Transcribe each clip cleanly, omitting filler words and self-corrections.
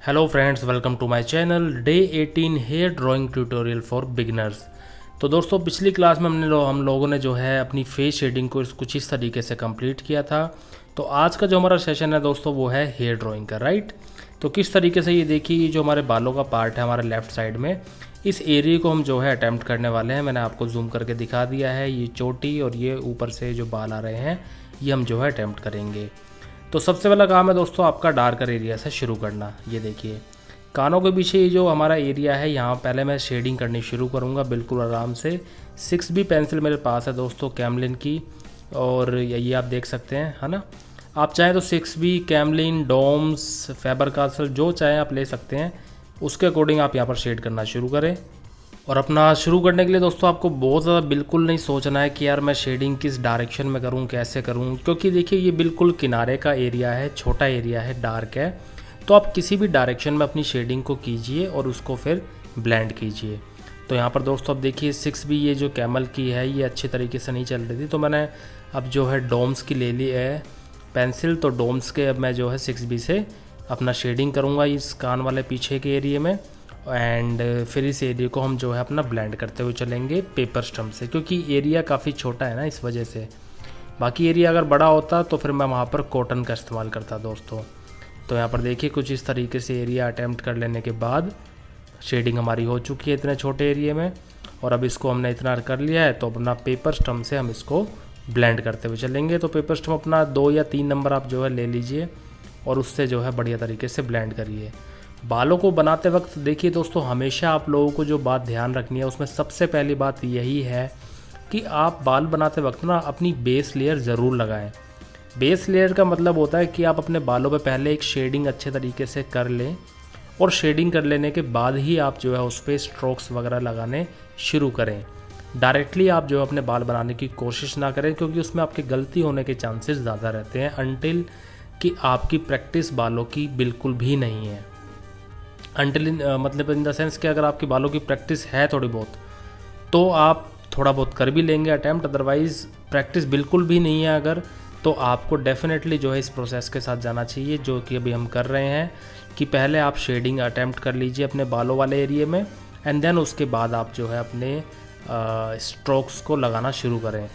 Hello friends, welcome to my channel day 18 hair drawing tutorial for beginners. तो दोस्तों, पिछली class में हम लोगों ने जो है अपनी फेस शेडिंग को कुछ इस तरीके से कंप्लीट किया था। तो आज का जो हमारा सेशन है दोस्तों वो है हेयर ड्राइंग का, राइट। तो किस तरीके से ये देखिए, जो हमारे बालों का पार्ट है हमारे लेफ़्ट साइड में, इस एरिया को हम जो है अटैम्प्ट करने वाले हैं। मैंने आपको जूम करके दिखा दिया है। ये चोटी और ये ऊपर से जो बाल आ रहे हैं ये हम जो है अटैम्प्ट करेंगे। तो सबसे पहला काम है दोस्तों आपका डार्कर एरिया से शुरू करना। ये देखिए, कानों के पीछे ये जो हमारा एरिया है, यहाँ पहले मैं शेडिंग करनी शुरू करूँगा बिल्कुल आराम से। 6B पेंसिल मेरे पास है दोस्तों कैमलिन की, और ये आप देख सकते हैं, है ना। आप चाहें तो 6B, Camlin, Doms, fibre castle, जो चाहें आप ले सकते हैं। उसके अकॉर्डिंग आप यहाँ पर शेड करना शुरू करें। और अपना शुरू करने के लिए दोस्तों आपको बहुत ज़्यादा बिल्कुल नहीं सोचना है कि यार मैं शेडिंग किस डायरेक्शन में करूँ, कैसे करूँ, क्योंकि देखिए ये बिल्कुल किनारे का एरिया है, छोटा एरिया है, डार्क है। तो आप किसी भी डायरेक्शन में अपनी शेडिंग को कीजिए और उसको फिर ब्लेंड कीजिए। तो यहाँ पर दोस्तों अब देखिए 6B ये जो कैमल की है ये अच्छी तरीके से नहीं चल रही थी, तो मैंने अब जो है डोम्स की ले ली है पेंसिल। तो डोम्स के अब मैं जो है 6B से अपना शेडिंग करूँगा इस कान वाले पीछे के एरिए में। एंड फिर इस एरिया को हम जो है अपना ब्लेंड करते हुए चलेंगे पेपर स्टम्प से, क्योंकि एरिया काफ़ी छोटा है ना, इस वजह से। बाकी एरिया अगर बड़ा होता तो फिर मैं वहाँ पर कॉटन का इस्तेमाल करता दोस्तों। तो यहाँ पर देखिए कुछ इस तरीके से एरिया अटैम्प्ट कर लेने के बाद शेडिंग हमारी हो चुकी है इतने छोटे एरिया में। और अब इसको हमने इतना कर लिया है, तो अपना पेपर स्टम्प से हम इसको ब्लेंड करते हुए चलेंगे। तो पेपर स्टम्प अपना 2 या 3 नंबर आप जो है ले लीजिए और उससे जो है बढ़िया तरीके से ब्लेंड करिए। बालों को बनाते वक्त देखिए दोस्तों, हमेशा आप लोगों को जो बात ध्यान रखनी है उसमें सबसे पहली बात यही है कि आप बाल बनाते वक्त ना अपनी बेस लेयर ज़रूर लगाएं। बेस लेयर का मतलब होता है कि आप अपने बालों पे पहले एक शेडिंग अच्छे तरीके से कर लें, और शेडिंग कर लेने के बाद ही आप जो है उस पर स्ट्रोक्स वगैरह लगाने शुरू करें। डायरेक्टली आप जो है अपने बाल बनाने की कोशिश ना करें, क्योंकि उसमें आपके गलती होने के चांसेस ज़्यादा रहते हैं अनटिल कि आपकी प्रैक्टिस बालों की बिल्कुल भी नहीं है। अनटिल मतलब इन द सेंस कि अगर आपकी बालों की प्रैक्टिस है थोड़ी बहुत, तो आप थोड़ा बहुत कर भी लेंगे अटैम्प्ट। अदरवाइज़ प्रैक्टिस बिल्कुल भी नहीं है अगर, तो आपको डेफिनेटली जो है इस प्रोसेस के साथ जाना चाहिए, जो कि अभी हम कर रहे हैं। कि पहले आप शेडिंग अटैम्प्ट कर लीजिए अपने बालों वाले एरिया में, एंड देन उसके बाद आप जो है अपने स्ट्रोक्स को लगाना शुरू करें।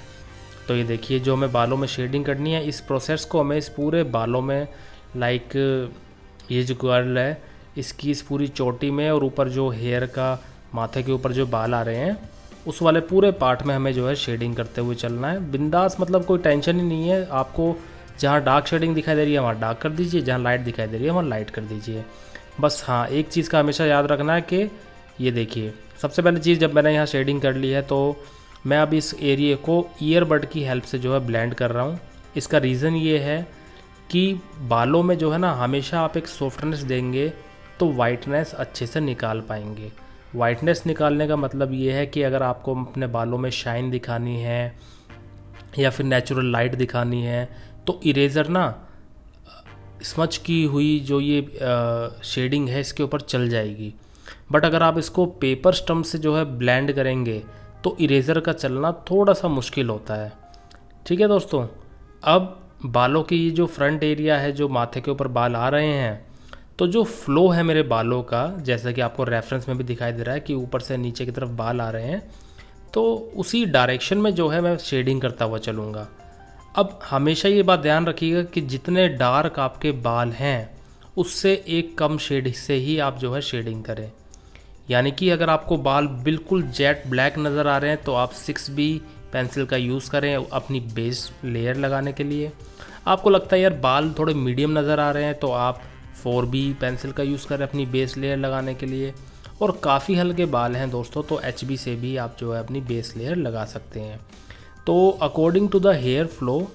तो ये देखिए, जो हमें बालों में शेडिंग करनी है, इस प्रोसेस को हमें इस पूरे बालों में, लाइक ये जो गर्ल है इसकी इस पूरी चोटी में, और ऊपर जो हेयर का माथे के ऊपर जो बाल आ रहे हैं उस वाले पूरे पार्ट में हमें जो है शेडिंग करते हुए चलना है बिंदास। मतलब कोई टेंशन ही नहीं है आपको। जहाँ डार्क शेडिंग दिखाई दे रही है वहाँ डार्क कर दीजिए, जहाँ लाइट दिखाई दे रही है वहाँ लाइट कर दीजिए। बस हाँ, एक चीज़ का हमेशा याद रखना है कि ये देखिए, सबसे पहली चीज़, जब मैंने यहाँ शेडिंग कर ली है तो मैं अब इस एरिए को ईयरबड की हेल्प से जो है ब्लेंड कर रहा हूँ। इसका रीज़न ये है कि बालों में जो है ना, हमेशा आप एक सॉफ्टनेस देंगे तो वाइटनेस अच्छे से निकाल पाएंगे। वाइटनेस निकालने का मतलब ये है कि अगर आपको अपने बालों में शाइन दिखानी है या फिर नेचुरल लाइट दिखानी है, तो इरेज़र ना स्मच की हुई जो ये शेडिंग है इसके ऊपर चल जाएगी। बट अगर आप इसको पेपर स्टम्प से जो है ब्लेंड करेंगे तो इरेज़र का चलना थोड़ा सा मुश्किल होता है। ठीक है दोस्तों। अब बालों की ये जो फ्रंट एरिया है, जो माथे के ऊपर बाल आ रहे हैं, तो जो फ्लो है मेरे बालों का, जैसा कि आपको रेफरेंस में भी दिखाई दे रहा है कि ऊपर से नीचे की तरफ बाल आ रहे हैं, तो उसी डायरेक्शन में जो है मैं शेडिंग करता हुआ चलूँगा। अब हमेशा ये बात ध्यान रखिएगा कि जितने डार्क आपके बाल हैं उससे एक कम शेड से ही आप जो है शेडिंग करें। यानी कि अगर आपको बाल बिल्कुल जेट ब्लैक नज़र आ रहे हैं तो आप 6B पेंसिल का यूज़ करें अपनी बेस लेयर लगाने के लिए। आपको लगता है यार बाल थोड़े मीडियम नज़र आ रहे हैं तो आप 4B पेंसिल का यूज़ करें अपनी बेस लेयर लगाने के लिए। और काफ़ी हल्के बाल हैं दोस्तों तो HB से भी आप जो है अपनी बेस लेयर लगा सकते हैं। तो according to the hair flow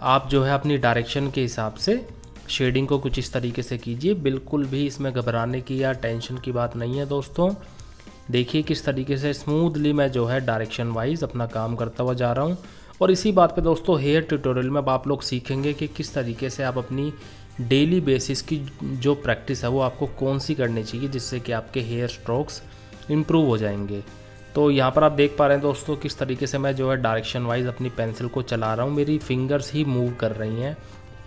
आप जो है अपनी डायरेक्शन के हिसाब से शेडिंग को कुछ इस तरीके से कीजिए। बिल्कुल भी इसमें घबराने की या टेंशन की बात नहीं है दोस्तों। देखिए किस तरीके से स्मूथली मैं जो है डायरेक्शन वाइज अपना काम करता हुआ जा रहा हूँ। और इसी बात पे दोस्तों हेयर ट्यूटोरियल में अब आप लोग सीखेंगे कि किस तरीके से आप अपनी डेली बेसिस की जो प्रैक्टिस है वो आपको कौन सी करनी चाहिए, जिससे कि आपके हेयर स्ट्रोक्स इम्प्रूव हो जाएंगे। तो यहाँ पर आप देख पा रहे हैं दोस्तों किस तरीके से मैं जो है डायरेक्शन वाइज अपनी पेंसिल को चला रहा हूँ। मेरी फिंगर्स ही मूव कर रही हैं,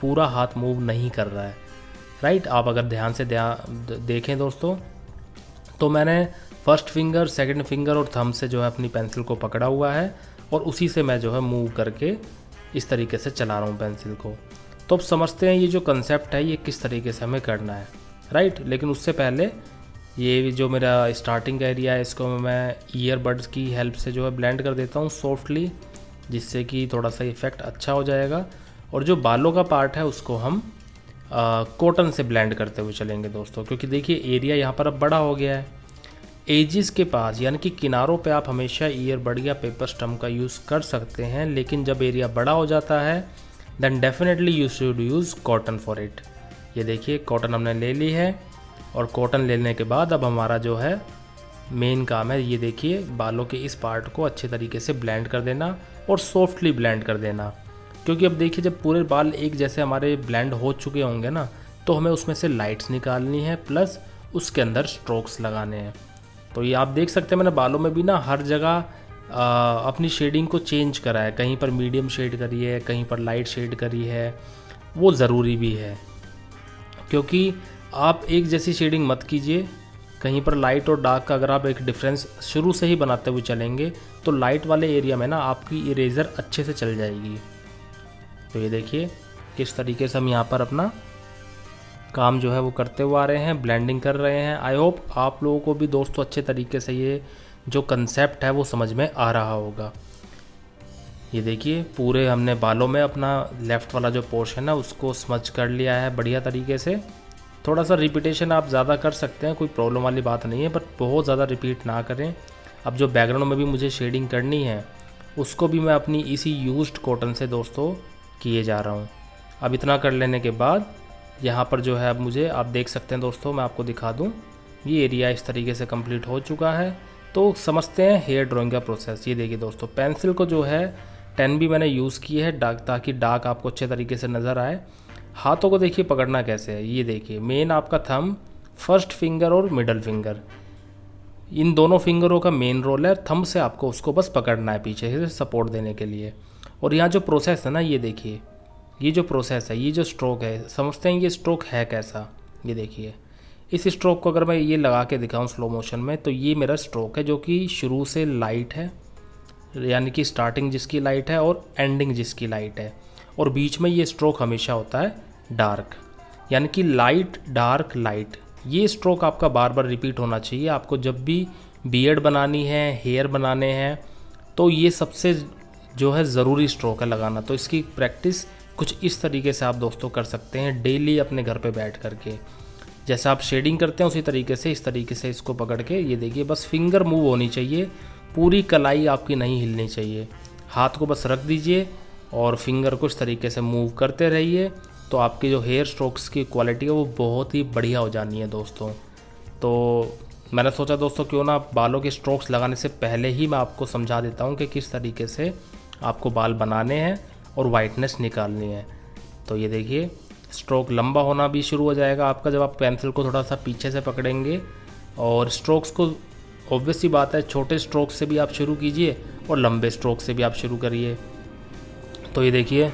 पूरा हाथ मूव नहीं कर रहा है, राइट। आप अगर ध्यान से देखें दोस्तों, तो मैंने फर्स्ट फिंगर, सेकंड फिंगर और थंब से जो है अपनी पेंसिल को पकड़ा हुआ है और उसी से मैं जो है मूव करके इस तरीके से चला रहा हूँ पेंसिल को। तो अब समझते हैं ये जो कंसेप्ट है ये किस तरीके से हमें करना है, राइट। लेकिन उससे पहले ये जो मेरा स्टार्टिंग एरिया है इसको मैं ईयरबड्स की हेल्प से जो है ब्लेंड कर देता हूँ सॉफ्टली, जिससे कि थोड़ा सा इफ़ेक्ट अच्छा हो जाएगा। और जो बालों का पार्ट है उसको हम कॉटन से ब्लेंड करते हुए चलेंगे दोस्तों, क्योंकि देखिए एरिया यहाँ पर अब बड़ा हो गया है। एजिस के पास यानी कि किनारों पे आप हमेशा ईयरबड या पेपर स्टम्प का यूज़ कर सकते हैं, लेकिन जब एरिया बड़ा हो जाता है then definitely you should use cotton for it. ये देखिए कॉटन हमने ले ली है और कॉटन लेने के बाद अब हमारा जो है मेन काम है, ये देखिए बालों के इस पार्ट को अच्छे तरीके से ब्लेंड कर देना और सॉफ्टली ब्लेंड कर देना। क्योंकि अब देखिए जब पूरे बाल एक जैसे हमारे ब्लेंड हो चुके होंगे ना, तो हमें उसमें से लाइट्स निकालनी है प्लस उसके अंदर स्ट्रोक्स लगाने हैं। तो ये आप देख सकते हैं मैंने बालों में भी ना हर जगह अपनी शेडिंग को चेंज करा है। कहीं पर मीडियम शेड करी है, कहीं पर लाइट शेड करी है। वो ज़रूरी भी है क्योंकि आप एक जैसी शेडिंग मत कीजिए। कहीं पर लाइट और डार्क का अगर आप एक डिफरेंस शुरू से ही बनाते हुए चलेंगे तो लाइट वाले एरिया में ना आपकी इरेज़र अच्छे से चल जाएगी। तो ये देखिए किस तरीके से हम यहाँ पर अपना काम जो है वो करते हुए आ रहे हैं, ब्लेंडिंग कर रहे हैं। आई होप आप लोगों को भी दोस्तों अच्छे तरीके से ये जो कंसेप्ट है वो समझ में आ रहा होगा। ये देखिए पूरे हमने बालों में अपना लेफ़्ट वाला जो पोर्शन है उसको स्मच कर लिया है बढ़िया तरीके से। थोड़ा सा रिपीटेशन आप ज़्यादा कर सकते हैं, कोई प्रॉब्लम वाली बात नहीं है, पर बहुत ज़्यादा रिपीट ना करें। अब जो बैकग्राउंड में भी मुझे शेडिंग करनी है उसको भी मैं अपनी इसी यूज्ड कॉटन से दोस्तों किए जा रहा हूँ। अब इतना कर लेने के बाद यहाँ पर जो है अब मुझे आप देख सकते हैं दोस्तों, मैं आपको दिखा दूँ, ये एरिया इस तरीके से कंप्लीट हो चुका है। तो समझते हैं हेयर ड्राइंग का प्रोसेस। ये देखिए दोस्तों पेंसिल को जो है 10 भी मैंने यूज़ की है ताकि डार्क आपको अच्छे तरीके से नज़र आए। हाथों को देखिए पकड़ना कैसे है, ये देखिए मेन आपका थंब, फर्स्ट फिंगर और मिडल फिंगर, इन दोनों फिंगरों का मेन रोल है। थंब से आपको उसको बस पकड़ना है पीछे से सपोर्ट देने के लिए। और यहाँ जो प्रोसेस है ना, ये देखिए ये जो प्रोसेस है, ये जो स्ट्रोक है, समझते हैं ये स्ट्रोक है कैसा। ये देखिए इस स्ट्रोक को अगर मैं ये लगा के दिखाऊं स्लो मोशन में, तो ये मेरा स्ट्रोक है जो कि शुरू से लाइट है, यानी कि स्टार्टिंग जिसकी लाइट है और एंडिंग जिसकी लाइट है, और बीच में ये स्ट्रोक हमेशा होता है डार्क, यानी कि लाइट डार्क लाइट। ये स्ट्रोक आपका बार बार रिपीट होना चाहिए। आपको जब भी बियर्ड बनानी है, हेयर बनाने हैं, तो ये सबसे जो है ज़रूरी स्ट्रोक है लगाना। तो इसकी प्रैक्टिस कुछ इस तरीके से आप दोस्तों कर सकते हैं डेली अपने घर पे बैठ करके। जैसा आप शेडिंग करते हैं उसी तरीके से इस तरीके से इसको पकड़ के, ये देखिए बस फिंगर मूव होनी चाहिए, पूरी कलाई आपकी नहीं हिलनी चाहिए। हाथ को बस रख दीजिए और फिंगर को इस तरीके से मूव करते रहिए, तो आपकी जो हेयर स्ट्रोक्स की क्वालिटी है वो बहुत ही बढ़िया हो जानी है दोस्तों। तो मैंने सोचा दोस्तों क्यों ना बालों के स्ट्रोक्स लगाने से पहले ही मैं आपको समझा देता हूँ कि किस तरीके से आपको बाल बनाने हैं और वाइटनेस निकालनी है। तो ये देखिए स्ट्रोक लंबा होना भी शुरू हो जाएगा आपका जब आप पेंसिल को थोड़ा सा पीछे से पकड़ेंगे। और स्ट्रोक्स को ऑब्वियस सी बात है छोटे स्ट्रोक से भी आप शुरू कीजिए और लंबे स्ट्रोक से भी आप शुरू करिए। तो ये देखिए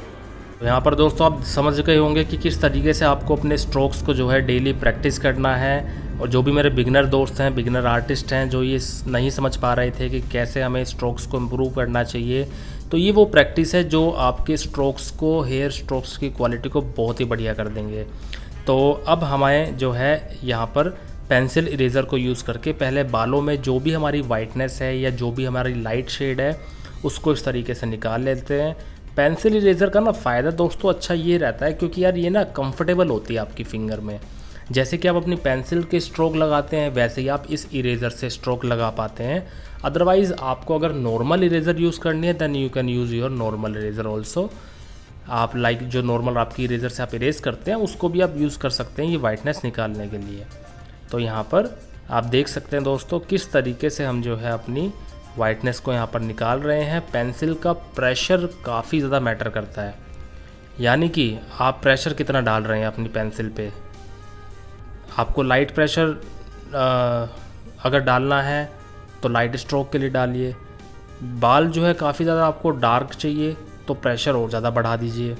यहाँ पर दोस्तों आप समझ गए होंगे कि किस तरीके से आपको अपने स्ट्रोक्स को जो है डेली प्रैक्टिस करना है। और जो भी मेरे बिगिनर दोस्त हैं, बिगिनर आर्टिस्ट हैं, जो ये नहीं समझ पा रहे थे कि कैसे हमें स्ट्रोक्स को इम्प्रूव करना चाहिए, तो ये वो प्रैक्टिस है जो आपके स्ट्रोक्स को, हेयर स्ट्रोक्स की क्वालिटी को बहुत ही बढ़िया कर देंगे। तो अब हमें जो है यहाँ पर पेंसिल इरेज़र को यूज़ करके पहले बालों में जो भी हमारी वाइटनेस है या जो भी हमारी लाइट शेड है उसको इस तरीके से निकाल लेते हैं। पेंसिल इरेज़र का ना फ़ायदा दोस्तों अच्छा ये रहता है क्योंकि यार ये ना कंफर्टेबल होती है आपकी फिंगर में। जैसे कि आप अपनी पेंसिल के स्ट्रोक लगाते हैं वैसे ही आप इस इरेज़र से स्ट्रोक लगा पाते हैं। अदरवाइज़ आपको अगर नॉर्मल इरेज़र यूज़ करनी है then you can use your normal eraser also. आप लाइक जो नॉर्मल आपकी इरेज़र से आप इरेज़ करते हैं उसको भी आप यूज़ कर सकते हैं ये वाइटनेस निकालने के लिए। तो यहाँ पर आप देख सकते हैं दोस्तों किस तरीके से हम जो है अपनी वाइटनेस को यहाँ पर निकाल रहे हैं। पेंसिल का प्रेशर काफ़ी ज़्यादा मैटर करता है, यानी कि आप प्रेशर कितना डाल रहे हैं अपनी पेंसिल पे। आपको लाइट प्रेशर अगर डालना है तो लाइट स्ट्रोक के लिए डालिए। बाल जो है काफ़ी ज़्यादा आपको डार्क चाहिए तो प्रेशर और ज़्यादा बढ़ा दीजिए।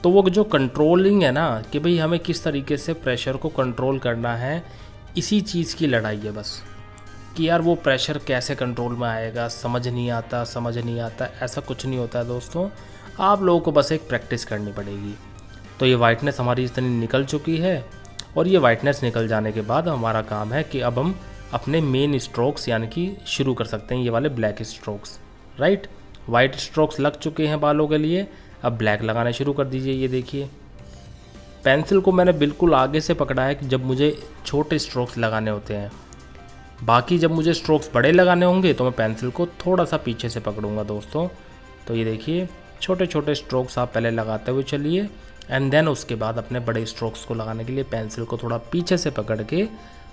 तो वो जो कंट्रोलिंग है ना कि भाई हमें किस तरीके से प्रेशर को कंट्रोल करना है, इसी चीज़ की लड़ाई है बस। कि यार वो प्रेशर कैसे कंट्रोल में आएगा, समझ नहीं आता, समझ नहीं आता, ऐसा कुछ नहीं होता है दोस्तों। आप लोगों को बस एक प्रैक्टिस करनी पड़ेगी। तो ये वाइटनेस हमारी इतनी निकल चुकी है, और ये वाइटनेस निकल जाने के बाद हमारा काम है कि अब हम अपने मेन स्ट्रोक्स यानी कि शुरू कर सकते हैं, ये वाले black strokes. Right, white strokes लग चुके हैं बालों के लिए, अब ब्लैक लगाना शुरू कर दीजिए। ये देखिए, पेंसिल को मैंने बिल्कुल आगे से पकड़ा है कि जब मुझे छोटे स्ट्रोक्स लगाने होते हैं। बाकी जब मुझे स्ट्रोक्स बड़े लगाने होंगे तो मैं पेंसिल को थोड़ा सा पीछे से पकड़ूंगा दोस्तों। तो ये देखिए, छोटे छोटे स्ट्रोक्स आप पहले लगाते हुए चलिए, एंड देन उसके बाद अपने बड़े स्ट्रोक्स को लगाने के लिए पेंसिल को थोड़ा पीछे से पकड़ के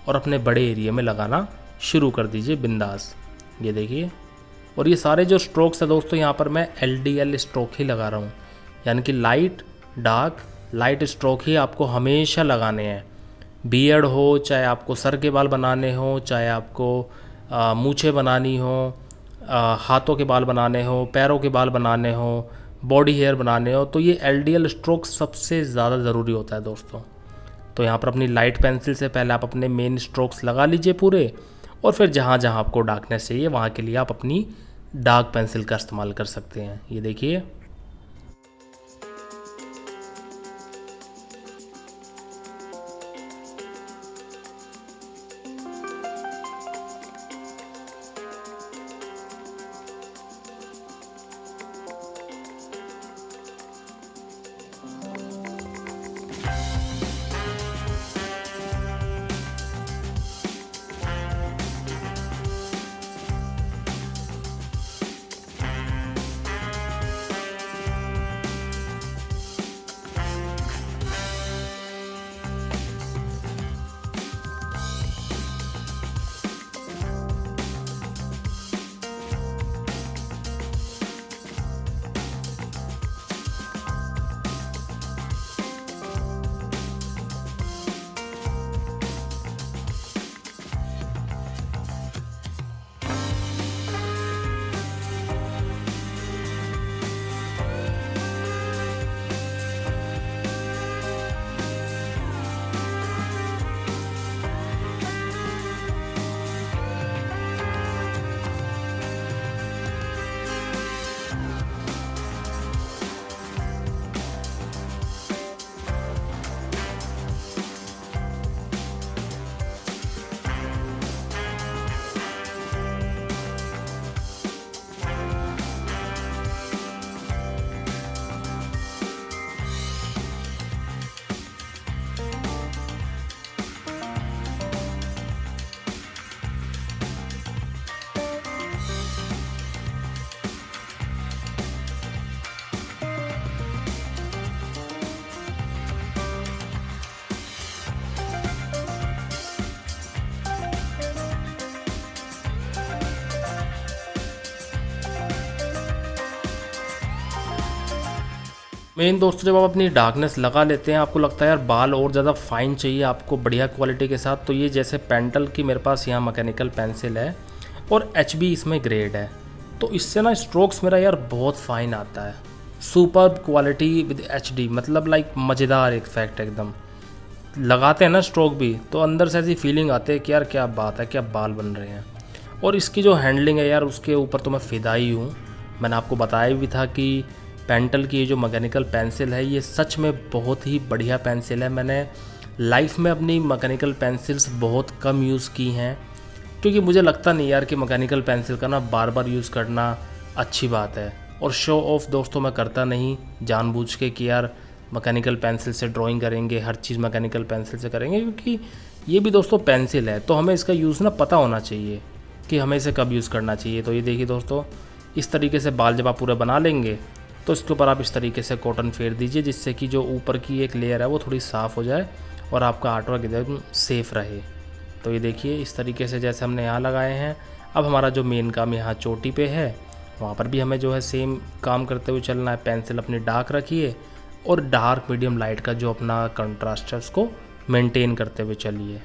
और अपने बड़े एरिया में लगाना शुरू कर दीजिए बिंदास। ये देखिए, और ये सारे जो स्ट्रोक्स है दोस्तों, यहाँ पर मैं LDL स्ट्रोक ही लगा रहा हूँ, यानी कि लाइट डार्क लाइट स्ट्रोक ही आपको हमेशा लगाने हैं। बियर्ड हो, चाहे आपको सर के बाल बनाने हो, चाहे आपको मूछें बनानी हो, हाथों के बाल बनाने हो, पैरों के बाल बनाने हो, बॉडी हेयर बनाने हो, तो ये LDL स्ट्रोक सबसे ज़्यादा ज़रूरी होता है दोस्तों। तो यहाँ पर अपनी लाइट पेंसिल से पहले आप अपने मेन स्ट्रोक्स लगा लीजिए पूरे, और फिर जहाँ जहाँ आपको डार्कनेस चाहिए वहाँ के लिए आप अपनी डार्क पेंसिल का इस्तेमाल कर सकते हैं। ये देखिए, मेन दोस्तों जब आप अपनी डार्कनेस लगा लेते हैं, आपको लगता है यार बाल और ज़्यादा फाइन चाहिए आपको बढ़िया क्वालिटी के साथ, तो ये जैसे पेंटल की मेरे पास यहाँ मैकेनिकल पेंसिल है और HB इसमें ग्रेड है, तो इससे ना स्ट्रोक्स मेरा यार बहुत फाइन आता है। सुपर क्वालिटी विद HD, मतलब लाइक मज़ेदार इफेक्ट एकदम। लगाते हैं ना स्ट्रोक भी तो अंदर से ऐसी फीलिंग आती है कि यार क्या बात है, क्या बाल बन रहे हैं। और इसकी जो हैंडलिंग है यार, उसके ऊपर तो मैं फ़िदा ही हूँ। मैंने आपको बताया भी था कि पेंटल की ये जो मैकेनिकल पेंसिल है ये सच में बहुत ही बढ़िया पेंसिल है। मैंने लाइफ में अपनी मैकेनिकल पेंसिल्स बहुत कम यूज़ की हैं, क्योंकि मुझे लगता नहीं यार कि मैकेनिकल पेंसिल का ना बार बार यूज़ करना अच्छी बात है। और शो ऑफ दोस्तों मैं करता नहीं जानबूझ के कि यार मैकेनिकल पेंसिल से ड्राइंग करेंगे, हर चीज़ मैकेनिकल पेंसिल से करेंगे, क्योंकि ये भी दोस्तों पेंसिल है, तो हमें इसका यूज़ ना पता होना चाहिए कि हमें इसे कब यूज़ करना चाहिए। तो ये देखिए दोस्तों, इस तरीके से बाल जब आप पूरे बना लेंगे तो इसके ऊपर आप इस तरीके से कॉटन फेर दीजिए, जिससे कि जो ऊपर की एक लेयर है वो थोड़ी साफ़ हो जाए और आपका आर्टवर्क एकदम सेफ़ रहे। तो ये देखिए इस तरीके से जैसे हमने यहाँ लगाए हैं, अब हमारा जो मेन काम यहाँ चोटी पे है वहाँ पर भी हमें जो है सेम काम करते हुए चलना है। पेंसिल अपनी डार्क रखिए और डार्क मीडियम लाइट का जो अपना कंट्रास्ट है उसको मेंटेन करते हुए चलिए।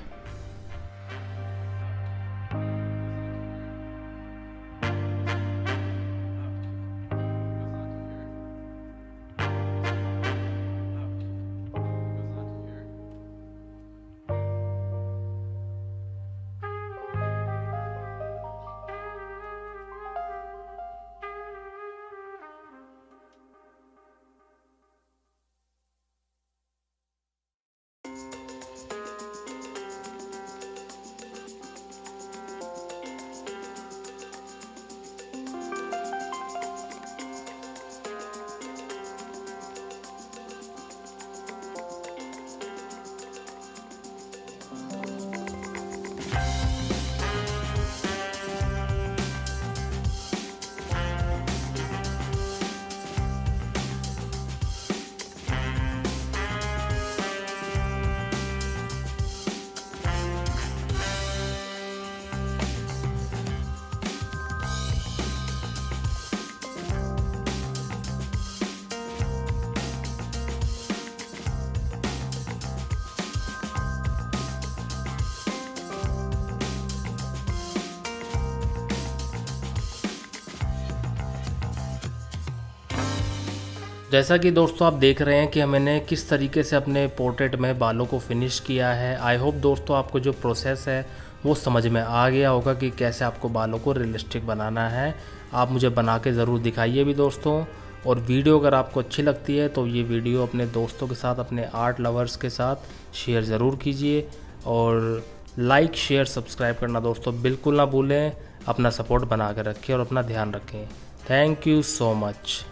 जैसा कि दोस्तों आप देख रहे हैं कि मैंने किस तरीके से अपने पोर्ट्रेट में बालों को फिनिश किया है। आई होप दोस्तों आपको जो प्रोसेस है वो समझ में आ गया होगा कि कैसे आपको बालों को रियलिस्टिक बनाना है। आप मुझे बना के ज़रूर दिखाइए भी दोस्तों। और वीडियो अगर आपको अच्छी लगती है तो ये वीडियो अपने दोस्तों के साथ, अपने आर्ट लवर्स के साथ शेयर ज़रूर कीजिए। और लाइक, शेयर, सब्सक्राइब करना दोस्तों बिल्कुल ना भूलें। अपना सपोर्ट बना कर रखें और अपना ध्यान रखें। Thank you so much.